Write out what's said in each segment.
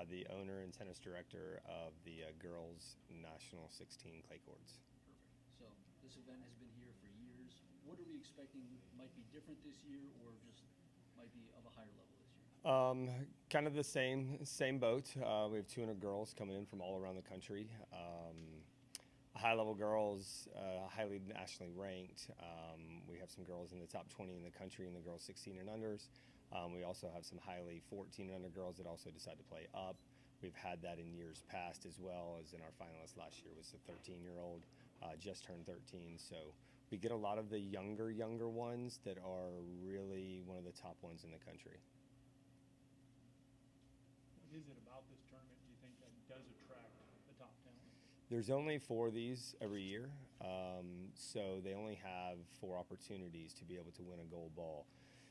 the owner and tennis director of the girls national 16 clay courts. Perfect. So this event has been here for years. What are we expecting might be different this year, or just might be of a higher level this year? Kind of the same boat. We have 200 girls coming in from all around the country. High-level girls, highly nationally ranked. We have some girls in the top 20 in the country in the girls 16 and unders. We also have some highly 14 and under girls that also decide to play up. We've had that in years past, as well as in our finalist last year was the 13-year-old, just turned 13. So we get a lot of the younger ones that are really one of the top ones in the country. What is it about this tournament, do you think, that does attract the top talent? There's only 4 of these every year, so they only have 4 opportunities to be able to win a gold ball.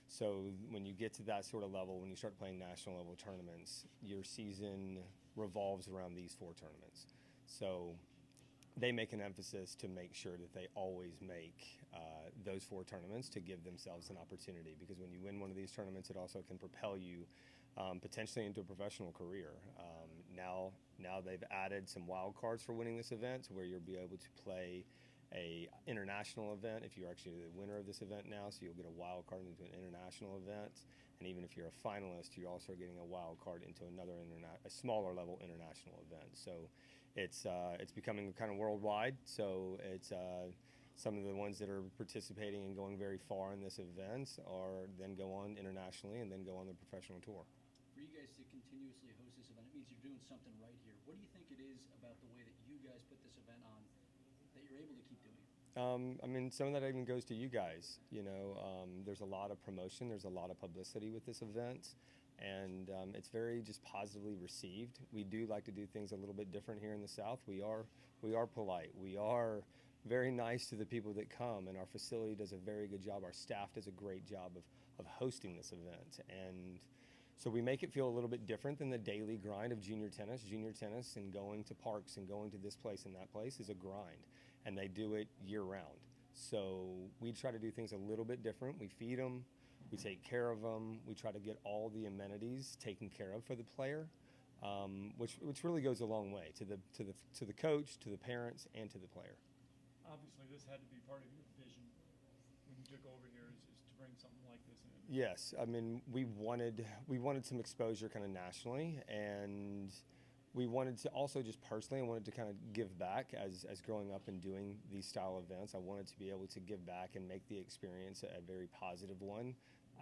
So when you get to that sort of level, when you start playing national level tournaments, your season revolves around these 4 tournaments. So they make an emphasis to make sure that they always make those 4 tournaments to give themselves an opportunity, because when you win one of these tournaments, it also can propel you potentially into a professional career. Now they've added some wild cards for winning this event, where you'll be able to play a international event if you're actually the winner of this event now, so you'll get a wild card into an international event. And even if you're a finalist, you're also getting a wild card into another a smaller level international event. So it's becoming kind of worldwide. So it's some of the ones that are participating and going very far in this event are then go on internationally and then go on the professional tour. For you guys to continuously host this event, it means you're doing something right here. What do you think it is about the way that you guys put this event on that you're able to keep doing it? I mean, some of that even goes to you guys. There's a lot of promotion, there's a lot of publicity with this event, and it's very just positively received. We do like to do things a little bit different here in the South. We are polite. We are very nice to the people that come, and our facility does a very good job. Our staff does a great job of hosting this event, and so we make it feel a little bit different than the daily grind of junior tennis. Junior tennis and going to parks and going to this place and that place is a grind, and they do it year-round. So we try to do things a little bit different. We feed them, we take care of them, we try to get all the amenities taken care of for the player, which really goes a long way to the coach, to the parents, and to the player. Obviously, this had to be part of your vision when you took over here, is to bring something like this in. Yes, I mean, we wanted some exposure kind of nationally, and we wanted to also just personally, I wanted to kind of give back as growing up and doing these style events. I wanted to be able to give back and make the experience a very positive one.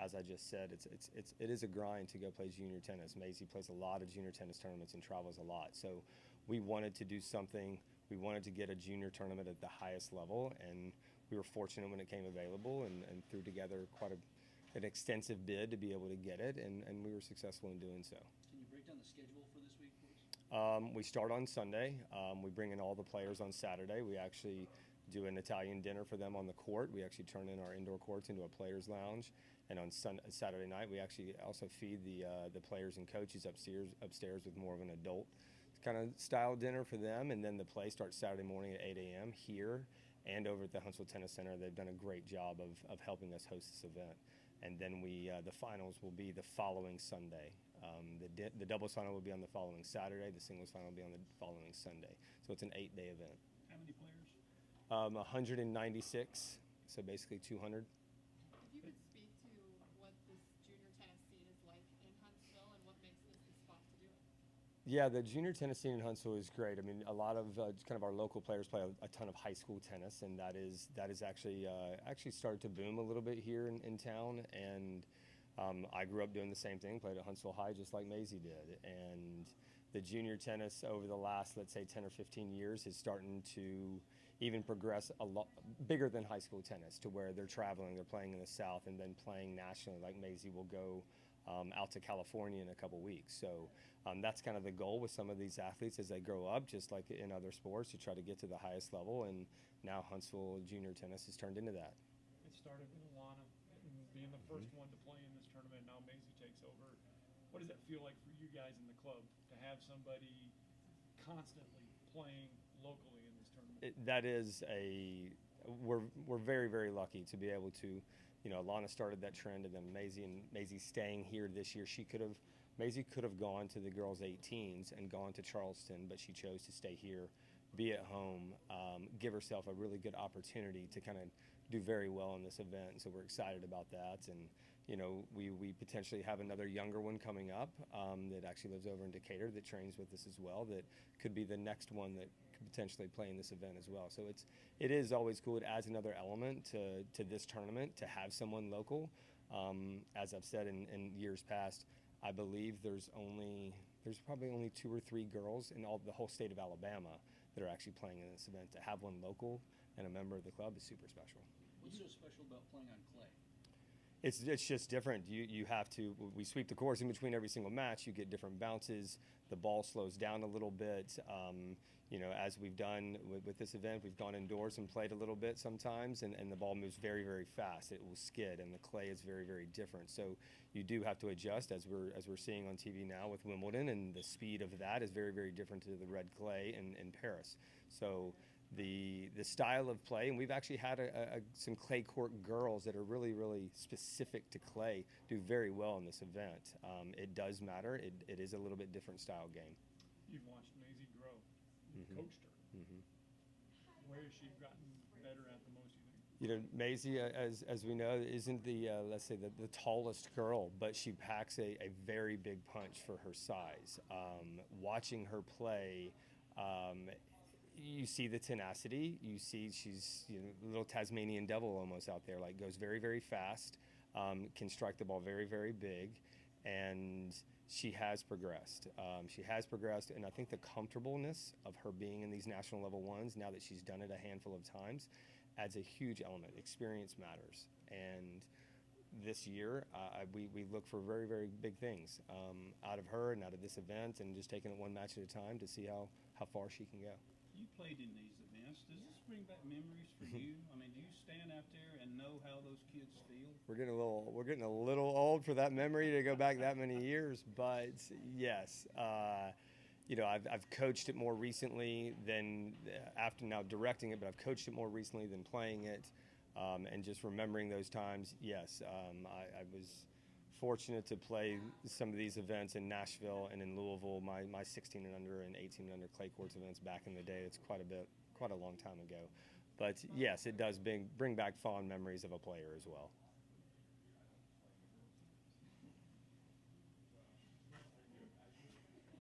As I just said, it is a grind to go play junior tennis. Maisie plays a lot of junior tennis tournaments and travels a lot. So we wanted to do something. We wanted to get a junior tournament at the highest level, and we were fortunate when it came available and threw together quite an extensive bid to be able to get it, and we were successful in doing so. Can you break down the schedule for this week for us? We start on Sunday. We bring in all the players on Saturday. We actually do an Italian dinner for them on the court. We actually turn in our indoor courts into a players' lounge. And on Saturday night, we actually also feed the players and coaches upstairs with more of an adult kind of style dinner for them. And then the play starts Saturday morning at 8 a.m. here and over at the Huntsville Tennis Center. They've done a great job of helping us host this event. And then the finals will be the following Sunday. The doubles final will be on the following Saturday. The singles final will be on the following Sunday. So it's an 8-day event. How many players? 196, so basically 200. If you could speak to what this junior tennis scene is like in Huntsville and what makes this the spot to do it. Yeah, the junior tennis scene in Huntsville is great. I mean, a lot of kind of our local players play a ton of high school tennis, and that is actually started to boom a little bit here in town. And I grew up doing the same thing, played at Huntsville High just like Maisie did. And the junior tennis over the last, let's say, 10 or 15 years is starting to even progress a lot bigger than high school tennis, to where they're traveling, they're playing in the South and then playing nationally. Like Maisie will go out to California in a couple weeks. So that's kind of the goal with some of these athletes as they grow up, just like in other sports, to try to get to the highest level. And now Huntsville junior tennis has turned into that. It started with Alana being the first one to play in this tournament. Now Maisie takes over. What does that feel like for you guys in the club to have somebody constantly playing locally in this tournament? That is we're very, very lucky to be able to, Alana started that trend, and then Maisie staying here this year. She could have Maisie could have gone to the girls' 18s and gone to Charleston, but she chose to stay here, be at home, give herself a really good opportunity to kind of do very well in this event. So we're excited about that. And, you know, we potentially have another younger one coming up that actually lives over in Decatur that trains with us as well, that could be the next one that could potentially play in this event as well. So it is always cool. It adds another element to this tournament to have someone local. As I've said in years past, I believe there's probably only 2 or 3 girls in the whole state of Alabama that are actually playing in this event. To have one local and a member of the club is super special. What's so special about playing on clay? It's just different. You have to, we sweep the course in between every single match. You get different bounces. The ball slows down a little bit. You know, as we've done with this event, we've gone indoors and played a little bit sometimes, and the ball moves very, very fast. It will skid, and the clay is very, very different. So you do have to adjust, as we're seeing on TV now with Wimbledon, and the speed of that is very, very different to the red clay in Paris. So the style of play, and we've actually had some clay court girls that are really, really specific to clay do very well in this event. It does matter. It is a little bit different style game. You've watched Maisie grow. You've coached her. Where has she gotten better at the most, you think? You know, Maisie, as we know, isn't let's say the tallest girl, but she packs a very big punch for her size. Watching her play, you see the tenacity. You see she's a little Tasmanian devil almost out there. Like, goes very, very fast, can strike the ball very, very big, and she has progressed. And I think the comfortableness of her being in these national level ones, now that she's done it a handful of times, adds a huge element. Experience matters. And this year, we look for very, very big things out of her and out of this event, and just taking it one match at a time to see how far she can go. You played in these events. Does this bring back memories for you? I mean, do you stand out there and know how those kids feel? We're getting a little old for that memory to go back that many years, but yes, you know, I've coached it more recently than after now directing it, but I've coached it more recently than playing it, and just remembering those times. Yes, I was fortunate to play some of these events in Nashville and in Louisville, my 16 and under and 18 and under clay courts events back in the day. It's quite a long time ago. But yes, it does bring back fond memories of a player as well.